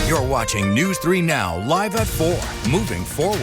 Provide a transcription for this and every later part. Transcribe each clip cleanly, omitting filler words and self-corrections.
You're watching News 3 Now, live at 4, moving forward.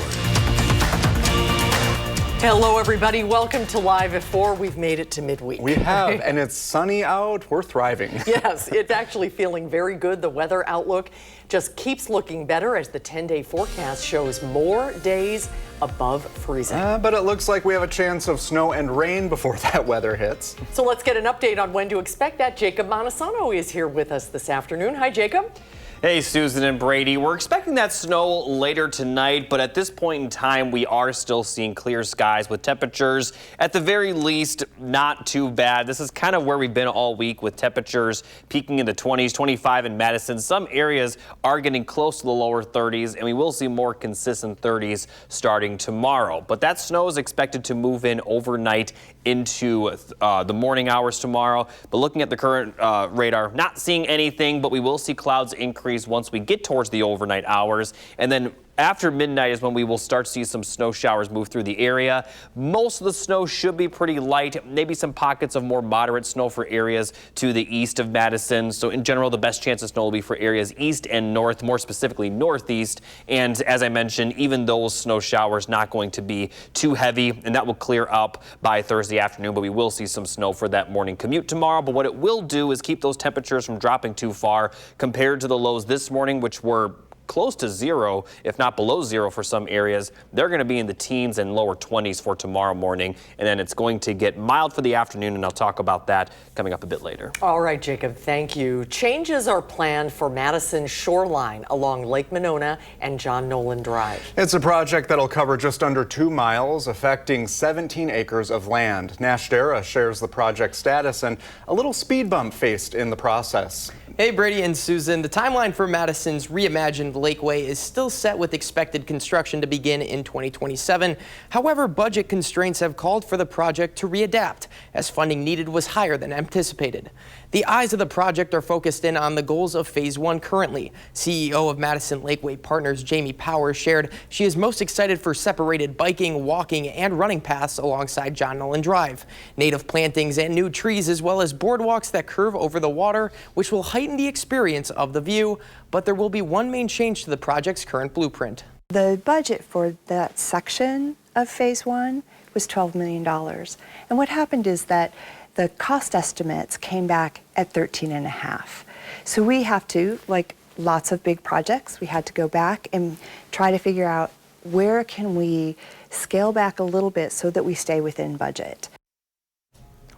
Hello, everybody. Welcome to Live at 4. We've made it to midweek. We have, and it's sunny out. We're thriving. Yes, it's actually feeling very good. The weather outlook just keeps looking better as the 10-day forecast shows more days above freezing. But it looks like we have a chance of snow and rain before that weather hits. So let's get an update on when to expect that. Jacob Montesano is here with us this afternoon. Hi, Jacob. Hey, Susan and Brady. We're expecting that snow later tonight, but at this point in time, we are still seeing clear skies with temperatures, at the very least, not too bad. This is kind of where we've been all week with temperatures peaking in the 20s, 25 in Madison. Some areas are getting close to the lower 30s, and we will see more consistent 30s starting tomorrow. But that snow is expected to move in overnight into the morning hours tomorrow. But looking at the current radar, not seeing anything, but we will see clouds increase once we get towards the overnight hours. And then after midnight is when we will start to see some snow showers move through the area. Most of the snow should be pretty light, maybe some pockets of more moderate snow for areas to the east of Madison. So in general, the best chance of snow will be for areas east and north, more specifically northeast. And as I mentioned, even those snow showers not going to be too heavy, and that will clear up by Thursday afternoon, but we will see some snow for that morning commute tomorrow. But what it will do is keep those temperatures from dropping too far compared to the lows this morning, which were close to zero, if not below zero for some areas. They're going to be in the teens and lower 20s for tomorrow morning, and then it's going to get mild for the afternoon, and I'll talk about that coming up a bit later. All right, Jacob, thank you. Changes are planned for Madison's shoreline along Lake Monona and John Nolan Drive. It's a project that'll cover just under 2 miles, affecting 17 acres of land. Nash Dara shares the project status and a little speed bump faced in the process. Hey, Brady and Susan. The timeline for Madison's reimagined Lakeway is still set with expected construction to begin in 2027. However, budget constraints have called for the project to readapt as funding needed was higher than anticipated. The eyes of the project are focused in on the goals of Phase 1 currently. CEO of Madison Lakeway Partners, Jamie Powers, shared she is most excited for separated biking, walking, and running paths alongside John Nolan Drive, native plantings and new trees, as well as boardwalks that curve over the water, which will heighten the experience of the view. But there will be one main change to the project's current blueprint. The budget for that section of Phase 1 was $12 million. And what happened is that the cost estimates came back at 13.5. So we have to, like lots of big projects, we had to go back and try to figure out where can we scale back a little bit so that we stay within budget.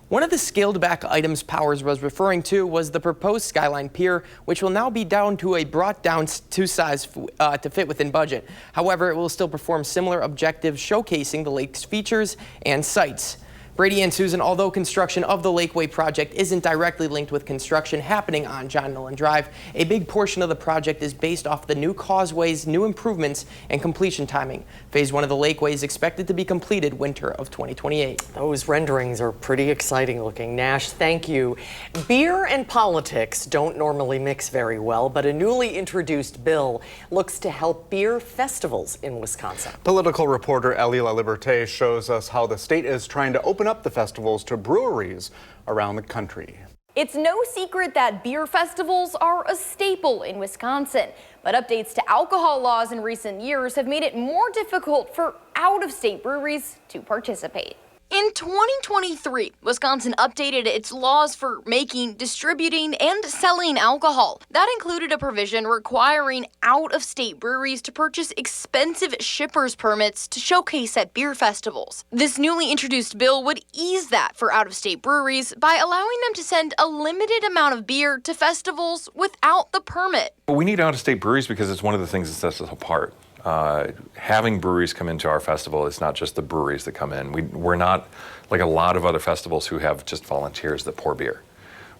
One of the scaled back items Powers was referring to was the proposed Skyline Pier, which will now be brought down to size to fit within budget. However, it will still perform similar objectives showcasing the lake's features and sights. Brady and Susan, although construction of the Lakeway project isn't directly linked with construction happening on John Nolan Drive, a big portion of the project is based off the new causeways, new improvements, and completion timing. Phase 1 of the Lakeway is expected to be completed winter of 2028. Those renderings are pretty exciting looking. Nash, thank you. Beer and politics don't normally mix very well, but a newly introduced bill looks to help beer festivals in Wisconsin. Political reporter Ellie LaLiberte shows us how the state is trying to open up the festivals to breweries around the country. It's no secret that beer festivals are a staple in Wisconsin, but updates to alcohol laws in recent years have made it more difficult for out-of-state breweries to participate. In 2023, Wisconsin updated its laws for making, distributing, and selling alcohol. That included a provision requiring out-of-state breweries to purchase expensive shippers permits to showcase at beer festivals. This newly introduced bill would ease that for out-of-state breweries by allowing them to send a limited amount of beer to festivals without the permit. We need out-of-state breweries because it's one of the things that sets us apart. Having breweries come into our festival, it's not just the breweries that come in. We're not like a lot of other festivals who have just volunteers that pour beer.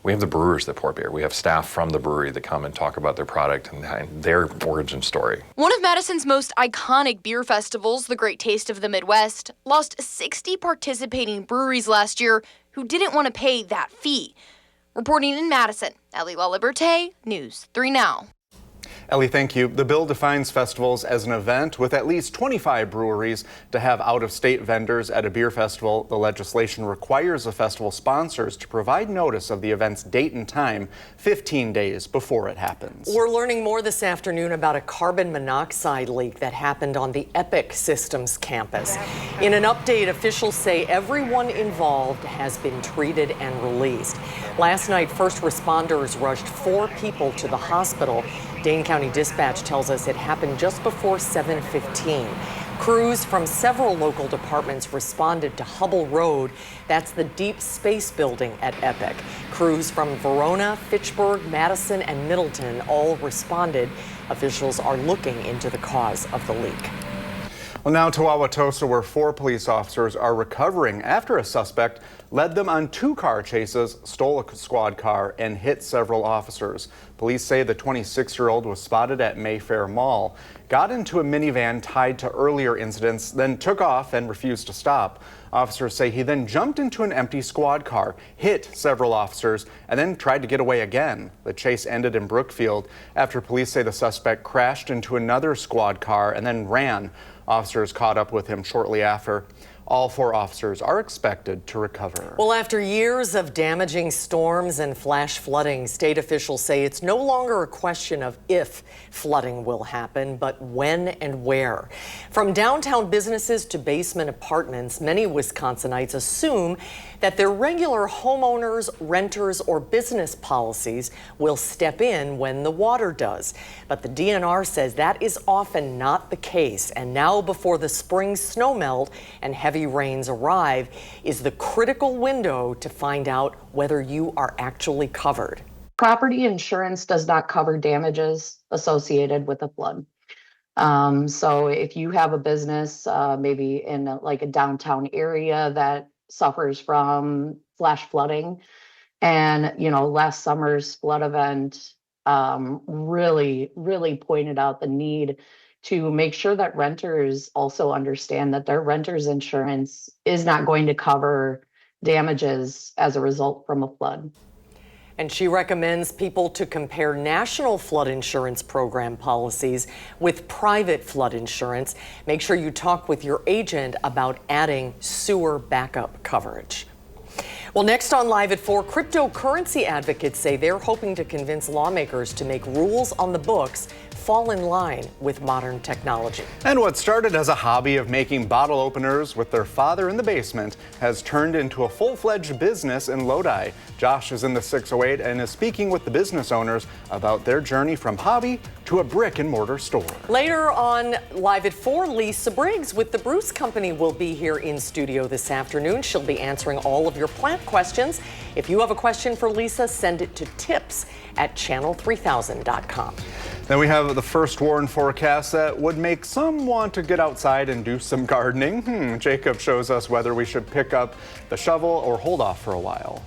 We have the brewers that pour beer. We have staff from the brewery that come and talk about their product and their origin story. One of Madison's most iconic beer festivals, the Great Taste of the Midwest, lost 60 participating breweries last year who didn't want to pay that fee. Reporting in Madison, Ellie LaLiberte, News 3 Now. Ellie, thank you. The bill defines festivals as an event with at least 25 breweries to have out-of-state vendors at a beer festival. The legislation requires the festival sponsors to provide notice of the event's date and time 15 days before it happens. We're learning more this afternoon about a carbon monoxide leak that happened on the Epic Systems campus. In an update, officials say everyone involved has been treated and released. Last night, first responders rushed 4 people to the hospital. Dane County Dispatch tells us it happened just before 7:15. Crews from several local departments responded to Hubble Road. That's the deep space building at Epic. Crews from Verona, Fitchburg, Madison, and Middleton all responded. Officials are looking into the cause of the leak. Well, now to Wauwatosa, where 4 police officers are recovering after a suspect led them on 2 car chases, stole a squad car, and hit several officers. Police say the 26-year-old was spotted at Mayfair Mall, got into a minivan tied to earlier incidents, then took off and refused to stop. Officers say he then jumped into an empty squad car, hit several officers, and then tried to get away again. The chase ended in Brookfield after police say the suspect crashed into another squad car and then ran. Officers caught up with him shortly after. All 4 officers are expected to recover. Well, after years of damaging storms and flash flooding, state officials say it's no longer a question of if flooding will happen, but when and where. From downtown businesses to basement apartments, many Wisconsinites assume that their regular homeowners, renters, or business policies will step in when the water does. But the DNR says that is often not the case. And now, before the spring snowmelt and heavy rains arrive, is the critical window to find out whether you are actually covered. Property insurance does not cover damages associated with a flood. So if you have a business, maybe in a downtown area that suffers from flash flooding, and last summer's flood event really pointed out the need to make sure that renters also understand that their renter's insurance is not going to cover damages as a result from a flood. And she recommends people to compare national flood insurance program policies with private flood insurance. Make sure you talk with your agent about adding sewer backup coverage. Well, next on Live at 4, cryptocurrency advocates say they're hoping to convince lawmakers to make rules on the books fall in line with modern technology. And what started as a hobby of making bottle openers with their father in the basement has turned into a full-fledged business in Lodi. Josh is in the 608 and is speaking with the business owners about their journey from hobby to a brick-and-mortar store. Later on Live at 4, Lisa Briggs with the Bruce Company will be here in studio this afternoon. She'll be answering all of your plant questions. If you have a question for Lisa, send it to tips@channel3000.com. Then we have the first warn forecast that would make some want to get outside and do some gardening. Jacob shows us whether we should pick up the shovel or hold off for a while.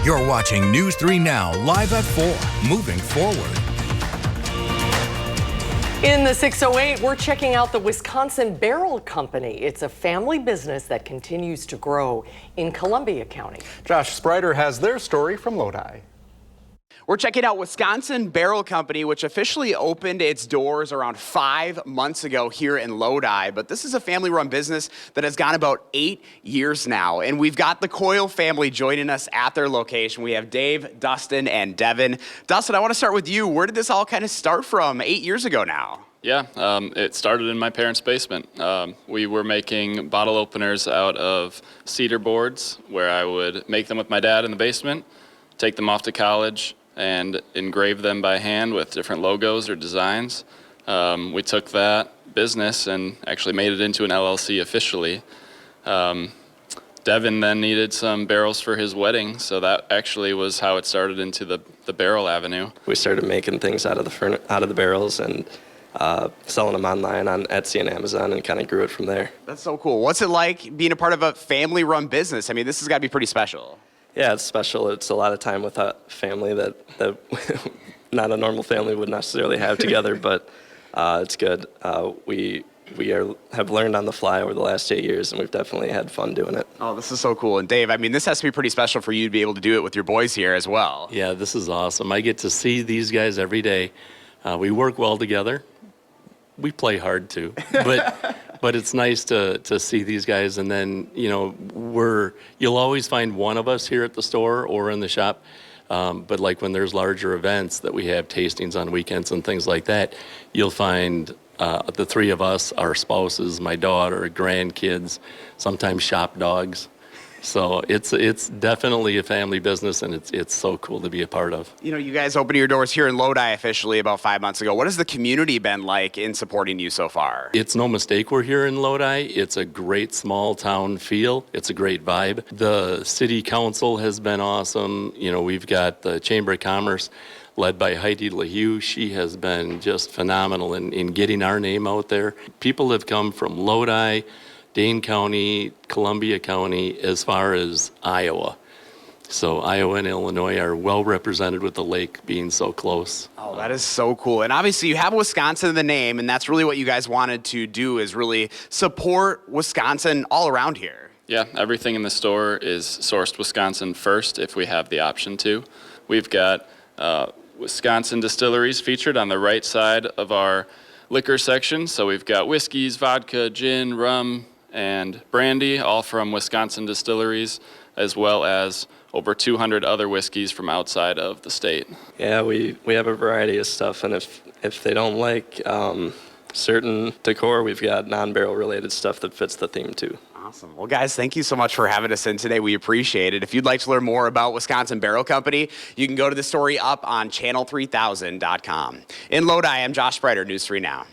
You're watching News 3 Now, live at 4, moving forward. In the 608, we're checking out the Wisconsin Barrel Company. It's a family business that continues to grow in Columbia County. Josh Sprider has their story from Lodi. We're checking out Wisconsin Barrel Company, which officially opened its doors around 5 months ago here in Lodi. But this is a family-run business that has gone about 8 years now. And we've got the Coyle family joining us at their location. We have Dave, Dustin, and Devin. Dustin, I want to start with you. Where did this all kind of start from 8 years ago now? Yeah, it started in my parents' basement. We were making bottle openers out of cedar boards, where I would make them with my dad in the basement, take them off to college, and engrave them by hand with different logos or designs. We took that business and actually made it into an LLC officially. Devin then needed some barrels for his wedding, so that actually was how it started into the barrel avenue. We started making things out of the barrels and selling them online on Etsy and Amazon, and kind of grew it from there. That's so cool. What's it like being a part of a family-run business? I mean, this has got to be pretty special. Yeah, it's special. It's a lot of time with a family that not a normal family would necessarily have together, but it's good. We have learned on the fly over the last 8 years, and we've definitely had fun doing it. Oh, this is so cool. And Dave, I mean, this has to be pretty special for you to be able to do it with your boys here as well. Yeah, this is awesome. I get to see these guys every day. We work well together. We play hard too, but it's nice to see these guys. And then, you know, you'll always find one of us here at the store or in the shop. But like when there's larger events that we have tastings on weekends and things like that, you'll find the three of us, our spouses, my daughter, grandkids, sometimes shop dogs. So it's definitely a family business, and it's so cool to be a part of. You know, you guys opened your doors here in Lodi officially about 5 months ago. What has the community been like in supporting you so far? It's no mistake we're here in Lodi. It's a great small town feel. It's a great vibe. The city council has been awesome. You know, we've got the Chamber of Commerce led by Heidi LaHue. She has been just phenomenal in getting our name out there. People have come from Lodi, Dane County, Columbia County, as far as Iowa. So Iowa and Illinois are well represented with the lake being so close. Oh, that is so cool. And obviously you have Wisconsin in the name, and that's really what you guys wanted to do, is really support Wisconsin all around here. Yeah, everything in the store is sourced Wisconsin first if we have the option to. We've got Wisconsin distilleries featured on the right side of our liquor section. So we've got whiskeys, vodka, gin, rum, and brandy, all from Wisconsin distilleries, as well as over 200 other whiskeys from outside of the state. Yeah, we have a variety of stuff, and if they don't like certain decor, we've got non-barrel related stuff that fits the theme too. Awesome. Well, guys, thank you so much for having us in today. We appreciate it. If you'd like to learn more about Wisconsin Barrel Company, you can go to the story up on channel3000.com. In Lodi, I'm Josh Spreiter, News 3 Now.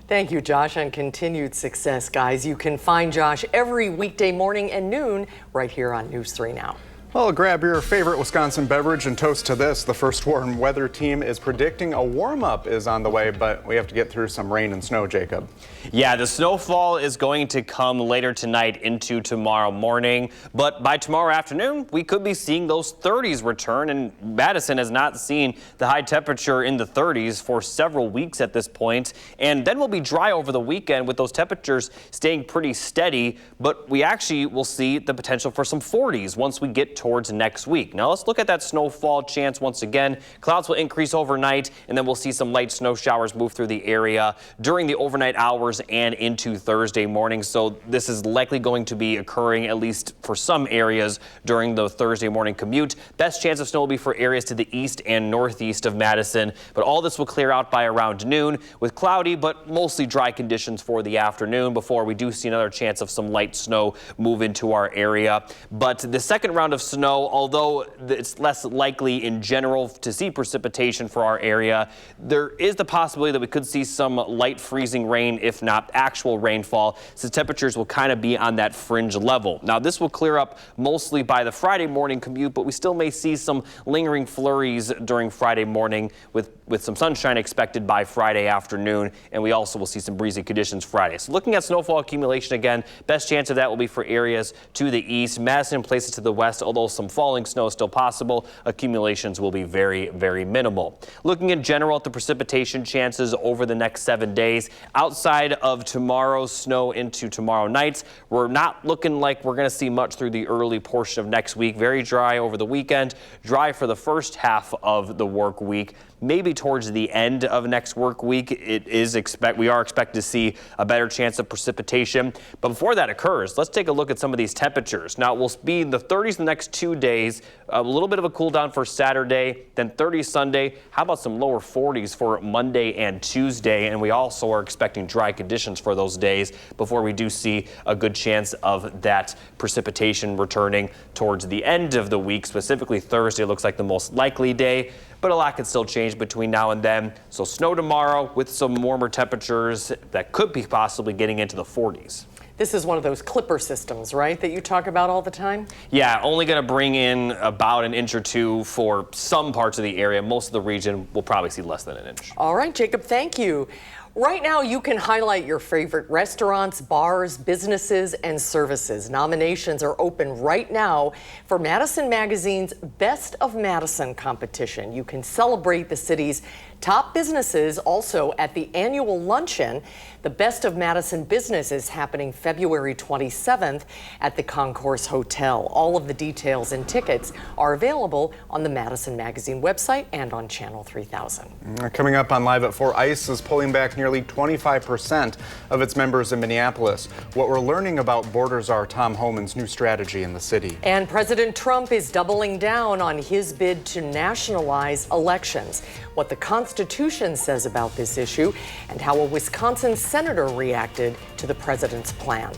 Thank you, Josh, and continued success, guys. You can find Josh every weekday morning and noon right here on News 3 Now. Well, grab your favorite Wisconsin beverage and toast to this. The First Warn Weather Team is predicting a warm-up is on the way, but we have to get through some rain and snow, Jacob. Yeah, the snowfall is going to come later tonight into tomorrow morning, but by tomorrow afternoon, we could be seeing those 30s return, and Madison has not seen the high temperature in the 30s for several weeks at this point, and then we'll be dry over the weekend with those temperatures staying pretty steady, but we actually will see the potential for some 40s once we get towards next week. Now let's look at that snowfall chance once again. Clouds will increase overnight, and then we'll see some light snow showers move through the area during the overnight hours and into Thursday morning. So this is likely going to be occurring, at least for some areas, during the Thursday morning commute. Best chance of snow will be for areas to the east and northeast of Madison, but all this will clear out by around noon with cloudy but mostly dry conditions for the afternoon before we do see another chance of some light snow move into our area. But the second round of snow, although it's less likely in general to see precipitation for our area, there is the possibility that we could see some light freezing rain, if not actual rainfall, since temperatures will kind of be on that fringe level. Now this will clear up mostly by the Friday morning commute, but we still may see some lingering flurries during Friday morning with some sunshine expected by Friday afternoon, and we also will see some breezy conditions Friday. So looking at snowfall accumulation again, best chance of that will be for areas to the east, Madison and places to the west, although some falling snow is still possible. Accumulations will be very, very minimal. Looking in general at the precipitation chances over the next 7 days, outside of tomorrow's snow into tomorrow night, we're not looking like we're going to see much through the early portion of next week. Very dry over the weekend, dry for the first half of the work week. Maybe towards the end of next work week, we are expected to see a better chance of precipitation. But before that occurs, let's take a look at some of these temperatures. Now, we'll be in the 30s the next 2 days, a little bit of a cool down for Saturday, then 30s Sunday. How about some lower 40s for Monday and Tuesday? And we also are expecting dry conditions for those days before we do see a good chance of that precipitation returning towards the end of the week. Specifically, Thursday looks like the most likely day, but a lot can still change between now and then. So snow tomorrow with some warmer temperatures that could be possibly getting into the 40s. This is one of those clipper systems, right, that you talk about all the time? Yeah, only going to bring in about an inch or two for some parts of the area. Most of the region will probably see less than an inch. All right, Jacob, thank you. Right now, you can highlight your favorite restaurants, bars, businesses, and services. Nominations are open right now for Madison Magazine's Best of Madison competition. You can celebrate the city's Top businesses also at the annual luncheon. The Best of Madison Business is happening February 27th at the Concourse Hotel. All of the details and tickets are available on the Madison Magazine website and on Channel 3000. Coming up on Live at 4, ICE is pulling back nearly 25% of its members in Minneapolis. What we're learning about border czar Tom Homan's new strategy in the city. And President Trump is doubling down on his bid to nationalize elections. What the Constitution says about this issue and how a Wisconsin senator reacted to the president's plan.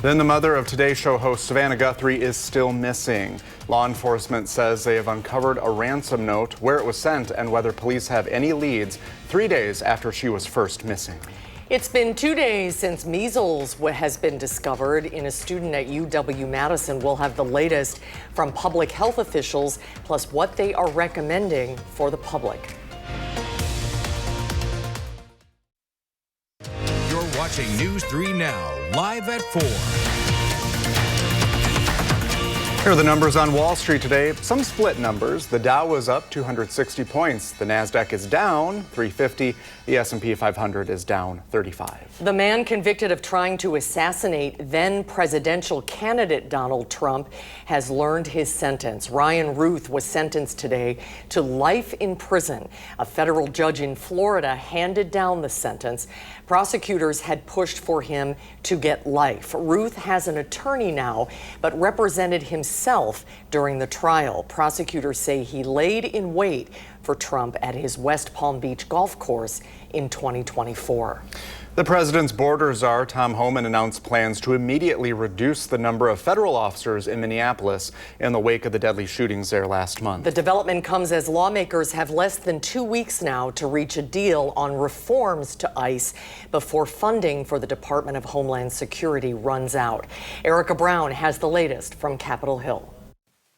Then the mother of Today Show host Savannah Guthrie is still missing. Law enforcement says they have uncovered a ransom note, where it was sent, and whether police have any leads 3 days after she was first missing. It's been 2 days since measles has been discovered in a student at UW-Madison. We'll have the latest from public health officials, plus what they are recommending for the public. You're watching News 3 Now, live at 4. Here are the numbers on Wall Street today. Some split numbers. The Dow was up 260 points. The Nasdaq is down 350. The S&P 500 is down 35. The man convicted of trying to assassinate then presidential candidate Donald Trump has learned his sentence. Ryan Ruth was sentenced today to life in prison. A federal judge in Florida handed down the sentence. Prosecutors had pushed for him to get life. Ruth has an attorney now, but represented himself during the trial. Prosecutors say he laid in wait for Trump at his West Palm Beach golf course in 2024. The president's border czar, Tom Homan, announced plans to immediately reduce the number of federal officers in Minneapolis in the wake of the deadly shootings there last month. The development comes as lawmakers have less than 2 weeks now to reach a deal on reforms to ICE before funding for the Department of Homeland Security runs out. Erica Brown has the latest from Capitol Hill.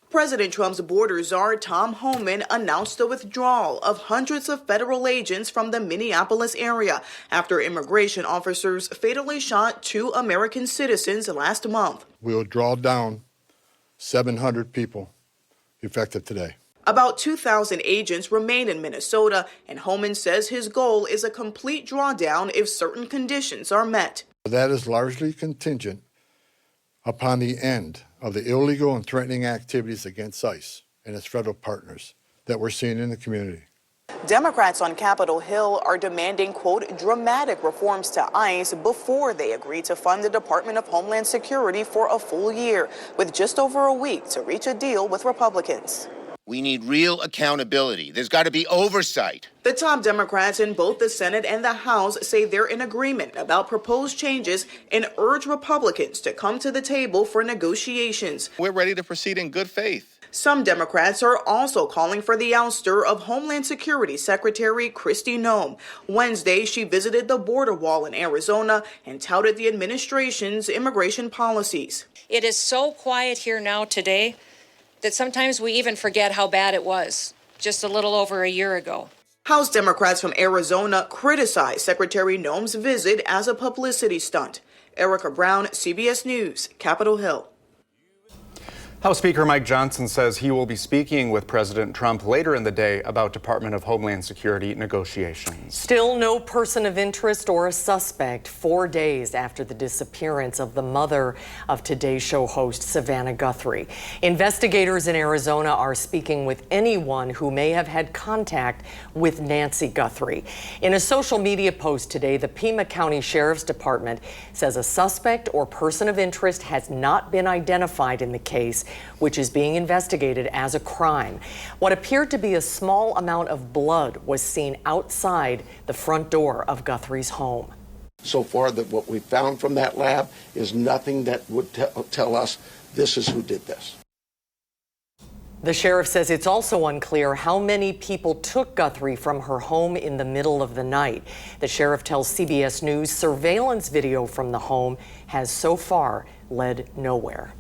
President Trump's border czar Tom Homan announced the withdrawal of hundreds of federal agents from the Minneapolis area after immigration officers fatally shot 2 American citizens last month. We'll draw down 700 people effective today. About 2,000 agents remain in Minnesota, and Homan says his goal is a complete drawdown if certain conditions are met. That is largely contingent upon the end of the illegal and threatening activities against ICE and its federal partners that we're seeing in the community. Democrats on Capitol Hill are demanding, quote, dramatic reforms to ICE before they agree to fund the Department of Homeland Security for a full year, with just over a week to reach a deal with Republicans. We need real accountability. There's got to be oversight. The top Democrats in both the Senate and the House say they're in agreement about proposed changes and urge Republicans to come to the table for negotiations. We're ready to proceed in good faith. Some Democrats are also calling for the ouster of Homeland Security Secretary Kristi Noem. Wednesday, she visited the border wall in Arizona and touted the administration's immigration policies. It is so quiet here now today that sometimes we even forget how bad it was just a little over a year ago. House Democrats from Arizona criticized Secretary Noem's visit as a publicity stunt. Erica Brown, CBS News, Capitol Hill. House Speaker Mike Johnson says he will be speaking with President Trump later in the day about Department of Homeland Security negotiations. Still no person of interest or a suspect 4 days after the disappearance of the mother of Today Show host Savannah Guthrie. Investigators in Arizona are speaking with anyone who may have had contact with Nancy Guthrie. In a social media post today, the Pima County Sheriff's Department says a suspect or person of interest has not been identified in the case, which is being investigated as a crime. What appeared to be a small amount of blood was seen outside the front door of Guthrie's home. So far, what we found from that lab is nothing that would tell us this is who did this. The sheriff says it's also unclear how many people took Guthrie from her home in the middle of the night. The sheriff tells CBS News surveillance video from the home has so far led nowhere.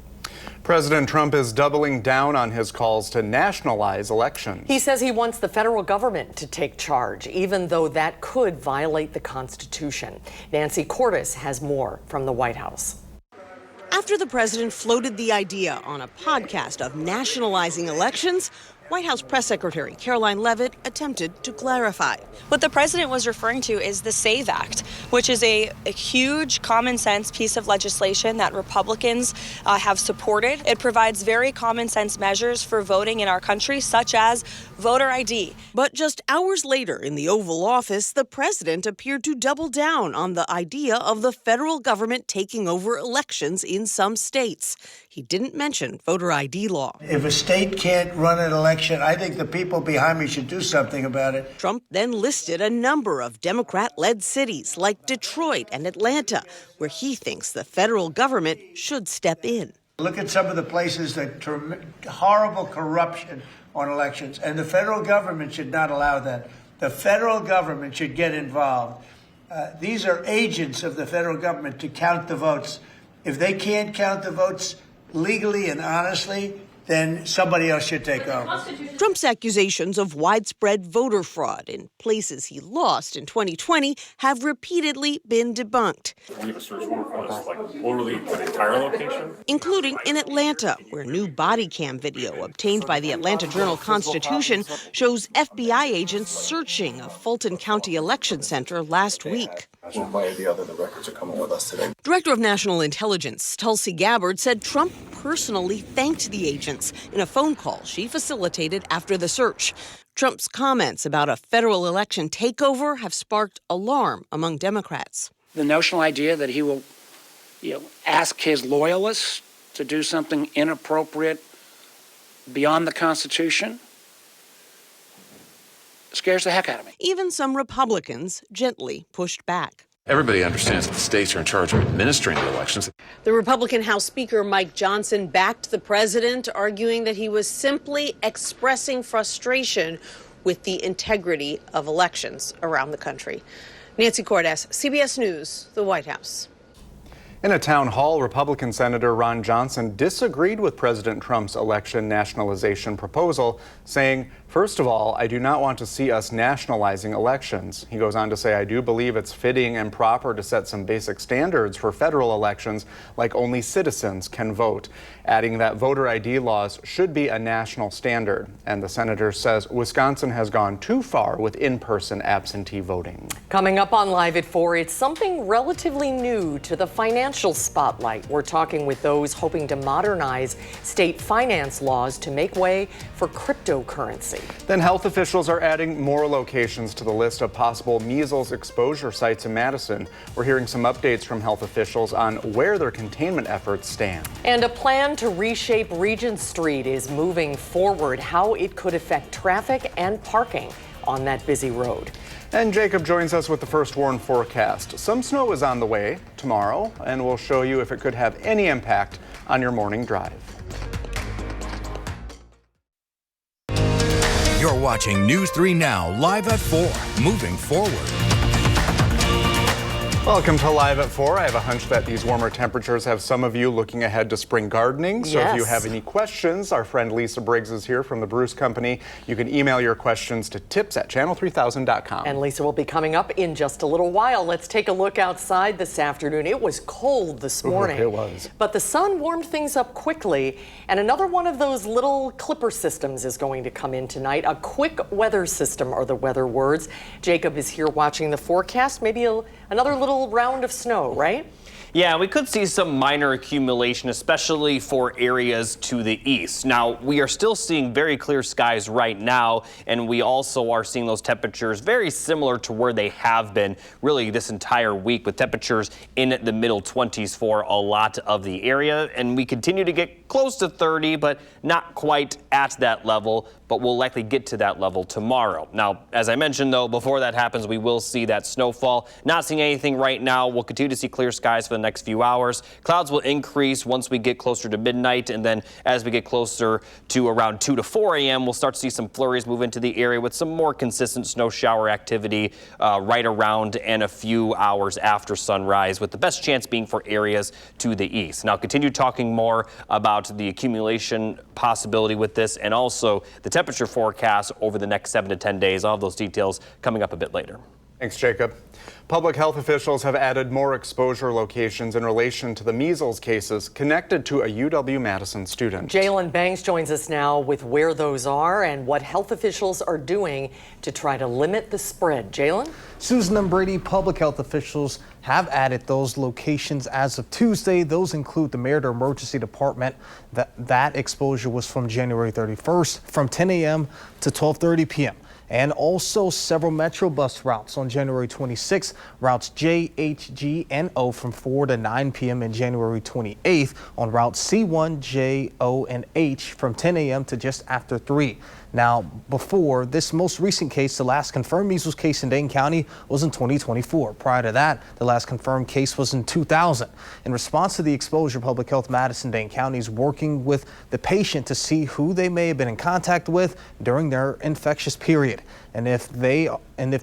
President Trump is doubling down on his calls to nationalize elections. He says he wants the federal government to take charge, even though that could violate the Constitution. Nancy Cordes has more from the White House. After the president floated the idea on a podcast of nationalizing elections, White House Press Secretary Caroline Leavitt attempted to clarify. What the president was referring to is the SAVE Act, which is a huge common sense piece of legislation that Republicans have supported. It provides very common sense measures for voting in our country, such as voter ID. But just hours later in the Oval Office, the president appeared to double down on the idea of the federal government taking over elections in some states. He didn't mention voter ID law. If a state can't run an election, I think the people behind me should do something about it. Trump then listed a number of Democrat-led cities like Detroit and Atlanta, where he thinks the federal government should step in. Look at some of the places that horrible corruption on elections, and the federal government should not allow that. The federal government should get involved. These are agents of the federal government to count the votes. If they can't count the votes legally and honestly, then somebody else should take over. Trump's accusations of widespread voter fraud in places he lost in 2020 have repeatedly been debunked, including in Atlanta, where new body cam video obtained by the Atlanta Journal-Constitution shows FBI agents searching a Fulton County election center last week. The records are coming with us today. Director of National Intelligence Tulsi Gabbard said Trump personally thanked the agents in a phone call she facilitated after the search. Trump's comments about a federal election takeover have sparked alarm among Democrats. The notional idea that he will, ask his loyalists to do something inappropriate beyond the Constitution scares the heck out of me. Even some Republicans gently pushed back. Everybody understands that the states are in charge of administering the elections. The Republican House Speaker Mike Johnson backed the president, arguing that he was simply expressing frustration with the integrity of elections around the country. Nancy Cordes, CBS News, the White House. In a town hall, Republican Senator Ron Johnson disagreed with President Trump's election nationalization proposal, saying, "First of all, I do not want to see us nationalizing elections." He goes on to say, "I do believe it's fitting and proper to set some basic standards for federal elections, like only citizens can vote," adding that voter ID laws should be a national standard. And the senator says Wisconsin has gone too far with in-person absentee voting. Coming up on Live at 4, it's something relatively new to the financial spotlight. We're talking with those hoping to modernize state finance laws to make way for cryptocurrency. Then health officials are adding more locations to the list of possible measles exposure sites in Madison. We're hearing some updates from health officials on where their containment efforts stand. And a plan to reshape Regent Street is moving forward, how it could affect traffic and parking on that busy road. And Jacob joins us with the first warn forecast. Some snow is on the way tomorrow, and we'll show you if it could have any impact on your morning drive. You're watching News 3 Now, live at 4, moving forward. Welcome to Live at 4. I have a hunch that these warmer temperatures have some of you looking ahead to spring gardening. So if you have any questions, our friend Lisa Briggs is here from the Bruce Company. You can email your questions to tips@channel3000.com. And Lisa will be coming up in just a little while. Let's take a look outside this afternoon. It was cold this morning. It was. But the sun warmed things up quickly. And another one of those little clipper systems is going to come in tonight. A quick weather system are the weather words. Jacob is here watching the forecast. Maybe another little round of snow, right? Yeah, we could see some minor accumulation, especially for areas to the east. Now, we are still seeing very clear skies right now, and we also are seeing those temperatures very similar to where they have been really this entire week, with temperatures in the middle 20s for a lot of the area. And we continue to get close to 30, but not quite at that level, but we'll likely get to that level tomorrow. Now, as I mentioned, though, before that happens, we will see that snowfall. Not seeing anything right now. We'll continue to see clear skies for the next few hours. Clouds will increase once we get closer to midnight, and then as we get closer to around 2 to 4 a.m., we'll start to see some flurries move into the area with some more consistent snow shower activity right around and a few hours after sunrise, with the best chance being for areas to the east. Now, continue talking more about the accumulation possibility with this, and also the temperature forecast over the next 7 to 10 days. All of those details coming up a bit later. Thanks, Jacob. Public health officials have added more exposure locations in relation to the measles cases connected to a UW-Madison student. Jalen Banks joins us now with where those are and what health officials are doing to try to limit the spread. Jalen? Susan and Brady, public health officials have added those locations as of Tuesday. Those include the Merida Emergency Department. That exposure was from January 31st from 10 a.m. to 12:30 p.m. And also several Metro bus routes on January 26th, routes J, H, G, and O from 4 to 9 p.m. and January 28th on routes C1, J, O, and H from 10 a.m. to just after 3. Now, before this most recent case, the last confirmed measles case in Dane County was in 2024. Prior to that, the last confirmed case was in 2000. In response to the exposure, Public Health Madison-Dane County is working with the patient to see who they may have been in contact with during their infectious period. And if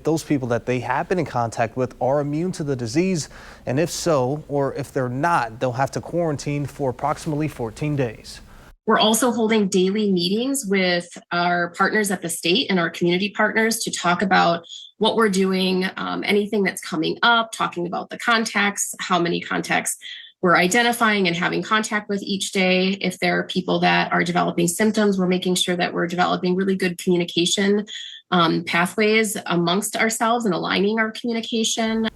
those people that they have been in contact with are immune to the disease, and if so, or if they're not, they'll have to quarantine for approximately 14 days. We're also holding daily meetings with our partners at the state and our community partners to talk about what we're doing, anything that's coming up, talking about the contacts, how many contacts we're identifying and having contact with each day. If there are people that are developing symptoms, we're making sure that we're developing really good communication pathways amongst ourselves and aligning our communication.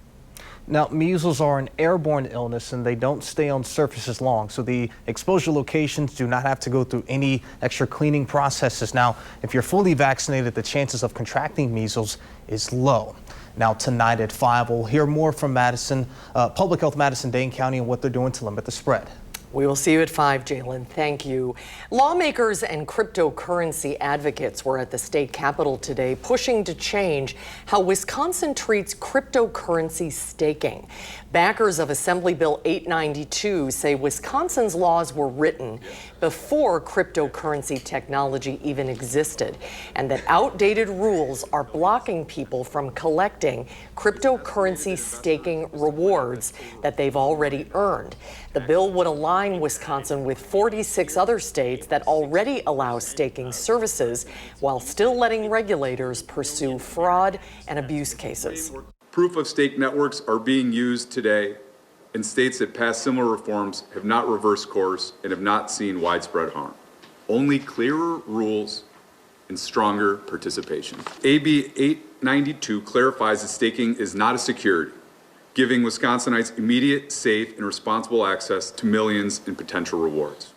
Now, measles are an airborne illness and they don't stay on surfaces long, so the exposure locations do not have to go through any extra cleaning processes. Now, if you're fully vaccinated, the chances of contracting measles is low. Now, tonight at 5, we'll hear more from Public Health Madison-Dane County and what they're doing to limit the spread. We will see you at 5, Jalen. Thank you. Lawmakers and cryptocurrency advocates were at the state capitol today pushing to change how Wisconsin treats cryptocurrency staking. Backers of Assembly Bill 892 say Wisconsin's laws were written before cryptocurrency technology even existed, and that outdated rules are blocking people from collecting cryptocurrency staking rewards that they've already earned. The bill would align Wisconsin with 46 other states that already allow staking services while still letting regulators pursue fraud and abuse cases. Proof of stake networks are being used today in states that passed similar reforms, have not reversed course, and have not seen widespread harm. Only clearer rules and stronger participation. AB 892 clarifies that staking is not a security, giving Wisconsinites immediate, safe, and responsible access to millions in potential rewards.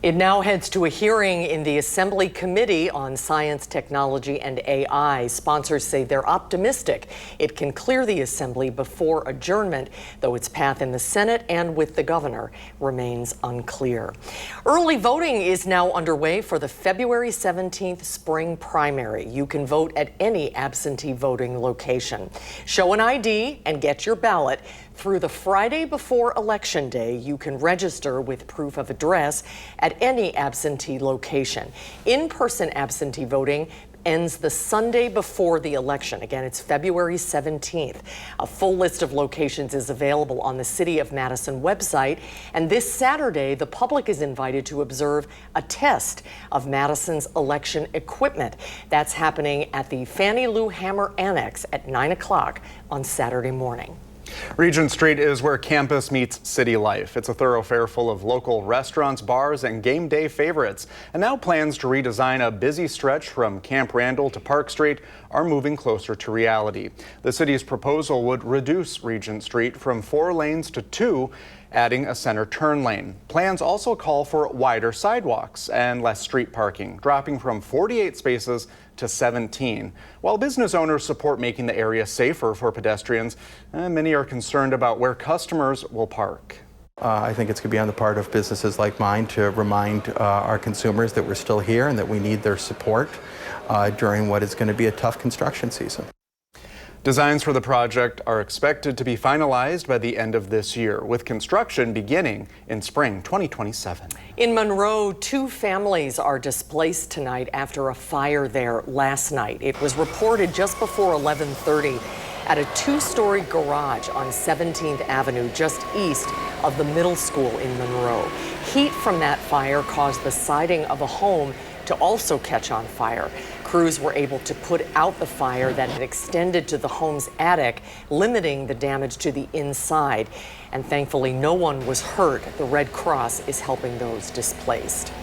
It now heads to a hearing in the Assembly Committee on Science, Technology, and AI. Sponsors say they're optimistic it can clear the Assembly before adjournment, though its path in the Senate and with the governor remains unclear. Early voting is now underway for the February 17th spring primary. You can vote at any absentee voting location. Show an ID and get your ballot. Through the Friday before Election Day, you can register with proof of address at any absentee location. In-person absentee voting ends the Sunday before the election. Again, it's February 17th. A full list of locations is available on the City of Madison website. And this Saturday, the public is invited to observe a test of Madison's election equipment. That's happening at the Fannie Lou Hamer Annex at 9 o'clock on Saturday morning. Regent Street is where campus meets city life. It's a thoroughfare full of local restaurants, bars, and game day favorites. And now plans to redesign a busy stretch from Camp Randall to Park Street are moving closer to reality. The city's proposal would reduce Regent Street from 4 lanes to 2, adding a center turn lane. Plans also call for wider sidewalks and less street parking, dropping from 48 spaces to 17. While business owners support making the area safer for pedestrians, many are concerned about where customers will park. I think it's going to be on the part of businesses like mine to remind our consumers that we're still here and that we need their support during what is going to be a tough construction season. Designs for the project are expected to be finalized by the end of this year, with construction beginning in spring 2027. In Monroe, 2 families are displaced tonight after a fire there last night. It was reported just before 11:30 at a 2-story garage on 17th Avenue, just east of the middle school in Monroe. Heat from that fire caused the siding of a home to also catch on fire. Crews were able to put out the fire that had extended to the home's attic, limiting the damage to the inside. And thankfully, no one was hurt. The Red Cross is helping those displaced.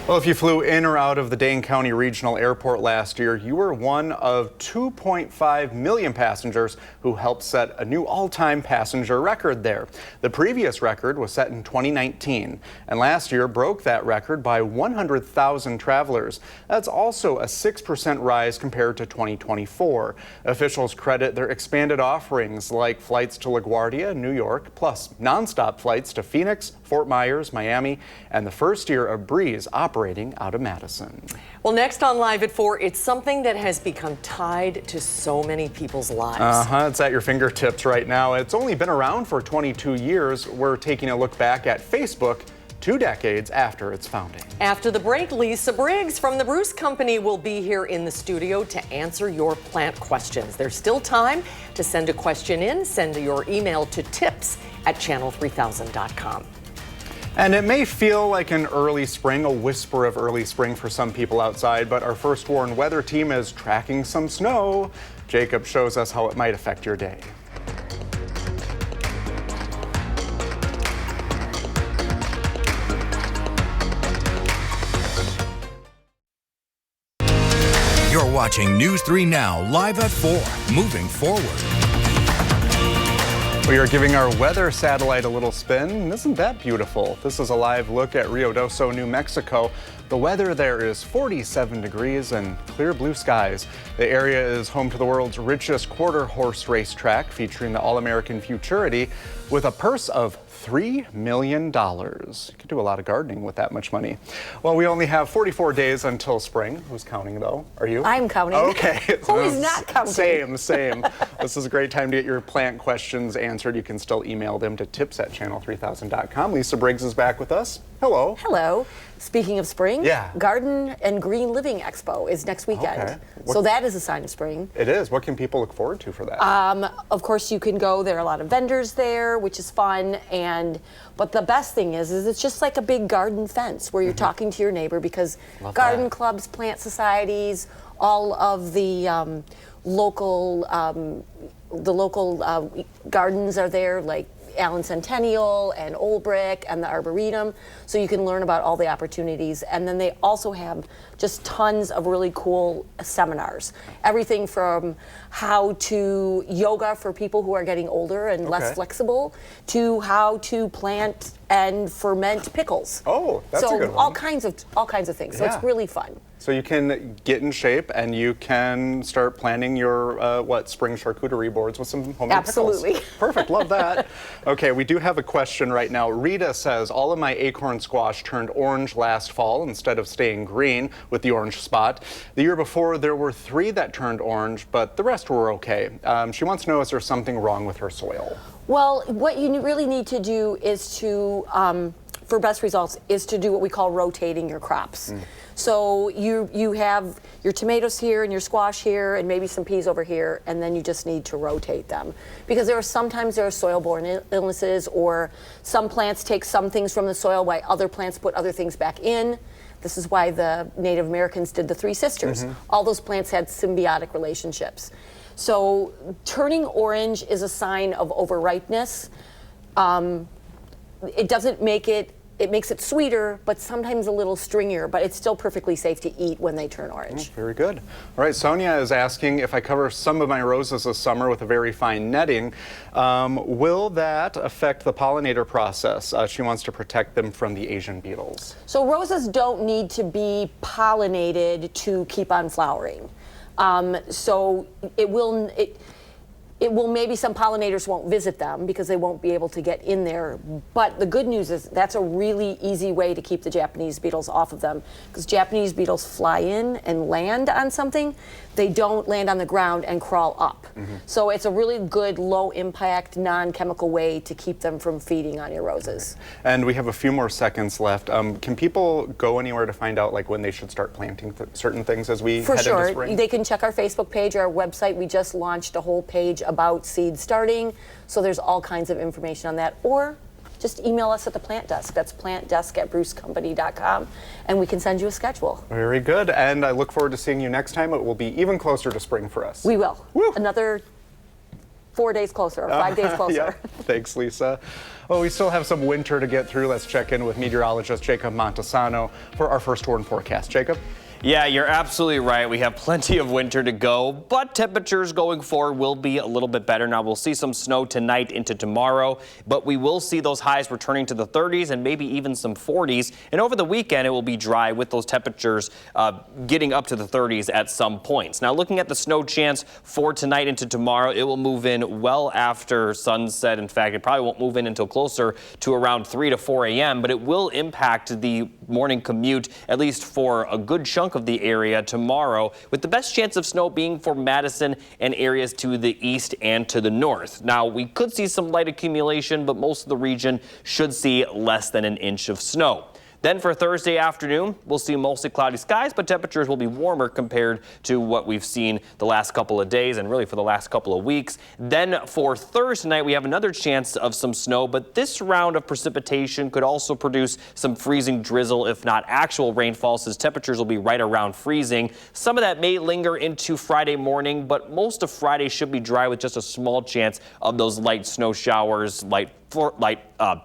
Well, if you flew in or out of the Dane County Regional Airport last year, you were one of 2.5 million passengers who helped set a new all-time passenger record there. The previous record was set in 2019, and last year broke that record by 100,000 travelers. That's also a 6% rise compared to 2024. Officials credit their expanded offerings like flights to LaGuardia, New York, plus nonstop flights to Phoenix, Fort Myers, Miami, and the first year of Breeze operating out of Madison. Well, next on Live at 4, it's something that has become tied to so many people's lives. It's at your fingertips right now. It's only been around for 22 years. We're taking a look back at Facebook 2 decades after its founding. After the break, Lisa Briggs from the Bruce Company will be here in the studio to answer your plant questions. There's still time to send a question in. Send your email to tips@channel3000.com. And it may feel like an early spring, a whisper of early spring for some people outside, but our First Warn weather team is tracking some snow. Jacob shows us how it might affect your day. You're watching News 3 Now, live at 4, moving forward. We are giving our weather satellite a little spin. Isn't that beautiful? This is a live look at Ruidoso, New Mexico. The weather there is 47 degrees and clear blue skies. The area is home to the world's richest quarter horse racetrack, featuring the All-American Futurity with a purse of $3 million. You could do a lot of gardening with that much money. Well, we only have 44 days until spring. Who's counting, though? Are you? I'm counting. Okay. Who is not counting? Same. This is a great time to get your plant questions answered. You can still email them to tips@channel3000.com. Lisa Briggs is back with us. Hello. Hello. Speaking of spring, yeah. Garden and Green Living Expo is next weekend. Okay. So that is a sign of spring. It is. What can people look forward to for that? Of course, you can go. There are a lot of vendors there, which is fun. But the best thing is it's just like a big garden fence where you're talking to your neighbor, because garden clubs, plant societies, all of the local gardens are there, like Allen Centennial and Old Brick and the Arboretum, so you can learn about all the opportunities. And then they also have just tons of really cool seminars. Everything from how to yoga for people who are getting older and less flexible, to how to plant and ferment pickles. Oh, that's a good one. all kinds of things. So it's really fun. So you can get in shape and you can start planning your spring charcuterie boards with some homemade Absolutely. pickles. Perfect, love that. Okay, we do have a question right now. Rita says, all of my acorn squash turned orange last fall instead of staying green with the orange spot. The year before, there were 3 that turned orange, but the rest were okay. She wants to know, is there something wrong with her soil? Well, what you really need to do is to, for best results, is to do what we call rotating your crops. So you have your tomatoes here and your squash here and maybe some peas over here, and then you just need to rotate them. Because sometimes there are soil-borne illnesses, or some plants take some things from the soil while other plants put other things back in. This is why the Native Americans did the 3 sisters. All those plants had symbiotic relationships. So turning orange is a sign of overripeness. It doesn't make it, it makes it sweeter, but sometimes a little stringier, but it's still perfectly safe to eat when they turn orange. Very good. All right, Sonia is asking, if I cover some of my roses this summer with a very fine netting, will that affect the pollinator process? She wants to protect them from the Asian beetles. So roses don't need to be pollinated to keep on flowering. So it will maybe some pollinators won't visit them because they won't be able to get in there. But the good news is that's a really easy way to keep the Japanese beetles off of them, because Japanese beetles fly in and land on something. They don't land on the ground and crawl up. So it's a really good low impact, non-chemical way to keep them from feeding on your roses. And we have a few more seconds left. Can people go anywhere to find out when they should start planting certain things as we head into spring? They can check our Facebook page or our website. We just launched a whole page about seed starting, so there's all kinds of information on that. Or just email us at the plant desk. That's plantdesk@brucecompany.com, and we can send you a schedule. Very good. And I look forward to seeing you next time. It will be even closer to spring for us. We will. Woo. Another 4 days closer, or 5 days closer. Yeah. Thanks, Lisa. Well, we still have some winter to get through. Let's check in with meteorologist Jacob Montesano for our first warn forecast. Jacob? Yeah, you're absolutely right. We have plenty of winter to go, but temperatures going forward will be a little bit better. Now, we'll see some snow tonight into tomorrow, but we will see those highs returning to the 30s and maybe even some 40s. And over the weekend, it will be dry with those temperatures getting up to the 30s at some points. Now, looking at the snow chance for tonight into tomorrow, it will move in well after sunset. In fact, it probably won't move in until closer to around 3 to 4 a.m., but it will impact the morning commute, at least for a good chunk of the area tomorrow, with the best chance of snow being for Madison and areas to the east and to the north. Now, we could see some light accumulation, but most of the region should see less than an inch of snow. Then for Thursday afternoon, we'll see mostly cloudy skies, but temperatures will be warmer compared to what we've seen the last couple of days and really for the last couple of weeks. Then for Thursday night, we have another chance of some snow, but this round of precipitation could also produce some freezing drizzle, if not actual rainfall, since temperatures will be right around freezing. Some of that may linger into Friday morning, but most of Friday should be dry with just a small chance of those light snow showers, light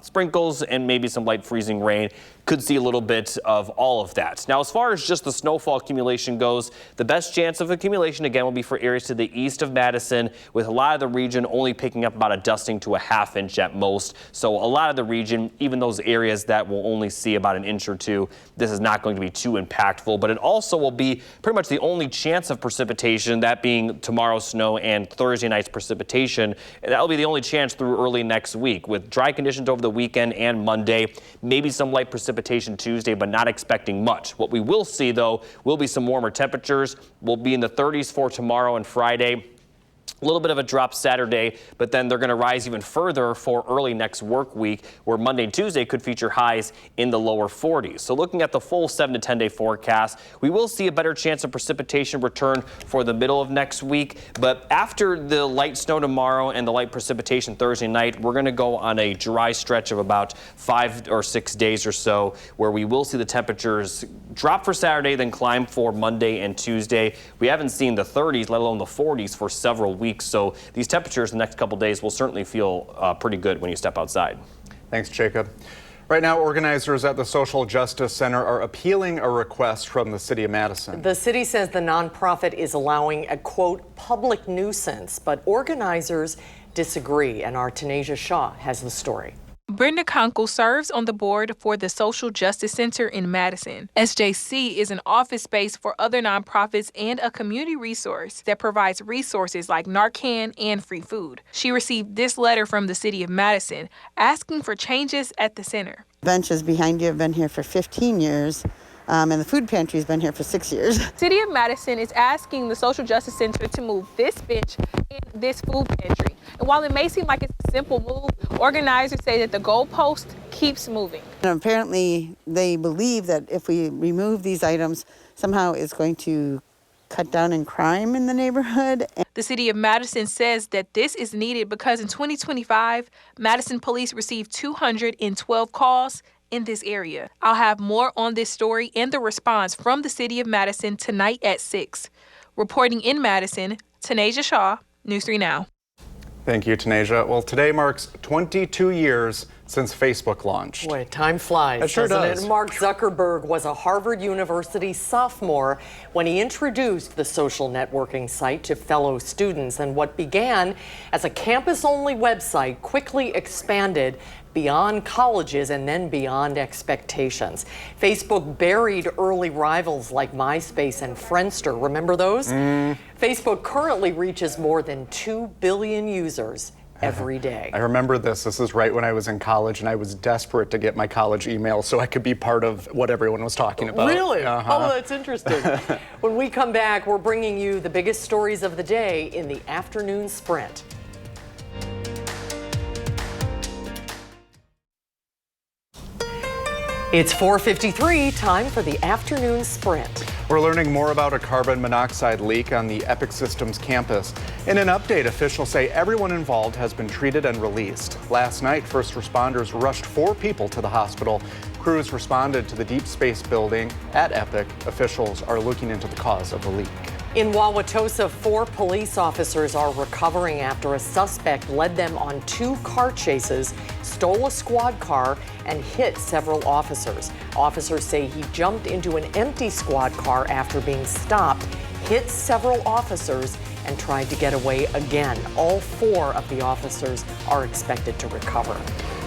sprinkles, and maybe some light freezing rain. Could see a little bit of all of that. Now, as far as just the snowfall accumulation goes, the best chance of accumulation again will be for areas to the east of Madison, with a lot of the region only picking up about a dusting to a half inch at most. So a lot of the region, even those areas that will only see about an inch or two, this is not going to be too impactful, but it also will be pretty much the only chance of precipitation, that being tomorrow's snow and Thursday night's precipitation. And that will be the only chance through early next week, with dry conditions over the weekend and Monday, maybe some light precipitation Tuesday, but not expecting much. What we will see, though, will be some warmer temperatures. We'll be in the 30s for tomorrow and Friday. A little bit of a drop Saturday, but then they're going to rise even further for early next work week, where Monday and Tuesday could feature highs in the lower 40s. So looking at the full 7 to 10 day forecast, we will see a better chance of precipitation return for the middle of next week. But after the light snow tomorrow and the light precipitation Thursday night, we're going to go on a dry stretch of about 5 or 6 days or so, where we will see the temperatures drop for Saturday, then climb for Monday and Tuesday. We haven't seen the 30s, let alone the 40s, for several weeks. So these temperatures the next couple days will certainly feel pretty good when you step outside. Thanks, Jacob. Right now, organizers at the Social Justice Center are appealing a request from the City of Madison. The city says the nonprofit is allowing a, quote, public nuisance, but organizers disagree, and our Tanasia Shaw has the story. Brenda Conkle serves on the board for the Social Justice Center in Madison. SJC is an office space for other nonprofits and a community resource that provides resources like Narcan and free food. She received this letter from the City of Madison asking for changes at the center. Benches behind you have been here for 15 years. And the food pantry's been here for 6 years. City of Madison is asking the Social Justice Center to move this bench and this food pantry. And while it may seem like it's a simple move, organizers say that the goalpost keeps moving. And apparently, they believe that if we remove these items, somehow it's going to cut down in crime in the neighborhood. The City of Madison says that this is needed because in 2025, Madison police received 212 calls in this area. I'll have more on this story and the response from the City of Madison tonight at 6. Reporting in Madison, Tanasia Shaw, News 3 Now. Thank you, Tanasia. Well, today marks 22 years since Facebook launched. Boy, time flies. It sure does. Mark Zuckerberg was a Harvard University sophomore when he introduced the social networking site to fellow students, and what began as a campus-only website quickly expanded beyond colleges and then beyond expectations. Facebook buried early rivals like MySpace and Friendster. Remember those? Facebook currently reaches more than 2 billion users every day. I remember this. This is right when I was in college, and I was desperate to get my college email so I could be part of what everyone was talking about. Really? Oh, that's interesting. When we come back, we're bringing you the biggest stories of the day in the afternoon sprint. It's 4:53, time for the afternoon sprint. We're learning more about a carbon monoxide leak on the Epic Systems campus. In an update, officials say everyone involved has been treated and released. Last night, first responders rushed 4 people to the hospital. Crews responded to the Deep Space building at Epic. Officials are looking into the cause of the leak. In Wauwatosa, 4 police officers are recovering after a suspect led them on 2 car chases, stole a squad car, and hit several officers. Officers say he jumped into an empty squad car after being stopped, hit several officers, and tried to get away again. All 4 of the officers are expected to recover.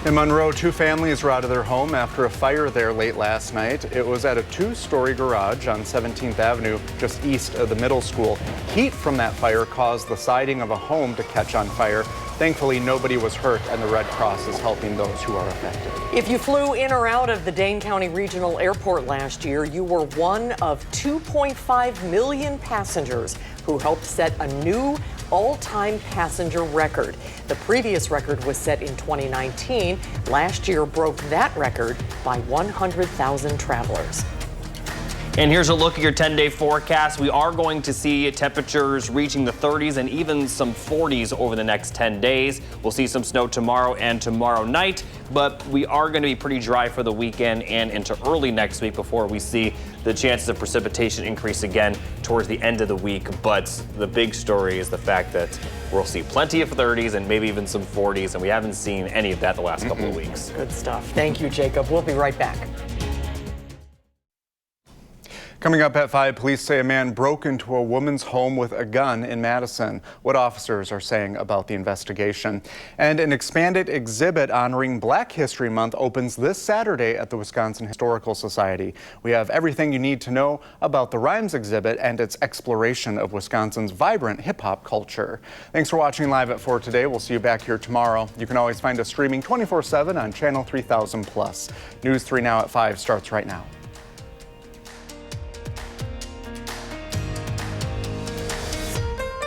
In Monroe, 2 families were out of their home after a fire there late last night. It was at a 2-story garage on 17th Avenue, just east of the middle school. Heat from that fire caused the siding of a home to catch on fire. Thankfully, nobody was hurt, and the Red Cross is helping those who are affected. If you flew in or out of the Dane County Regional Airport last year, you were one of 2.5 million passengers who helped set a new all-time passenger record. The previous record was set in 2019. Last year broke that record by 100,000 travelers. And here's a look at your 10-day forecast. We are going to see temperatures reaching the 30s and even some 40s over the next 10 days. We'll see some snow tomorrow and tomorrow night, but we are going to be pretty dry for the weekend and into early next week before we see the chances of precipitation increase again towards the end of the week. But the big story is the fact that we'll see plenty of 30s and maybe even some 40s, and we haven't seen any of that the last couple of weeks. Good stuff. Thank you, Jacob. We'll be right back. Coming up at 5, police say a man broke into a woman's home with a gun in Madison. What officers are saying about the investigation. And an expanded exhibit honoring Black History Month opens this Saturday at the Wisconsin Historical Society. We have everything you need to know about the Rhymes exhibit and its exploration of Wisconsin's vibrant hip-hop culture. Thanks for watching Live at 4 today. We'll see you back here tomorrow. You can always find us streaming 24/7 on Channel 3000+. News 3 Now at 5 starts right now.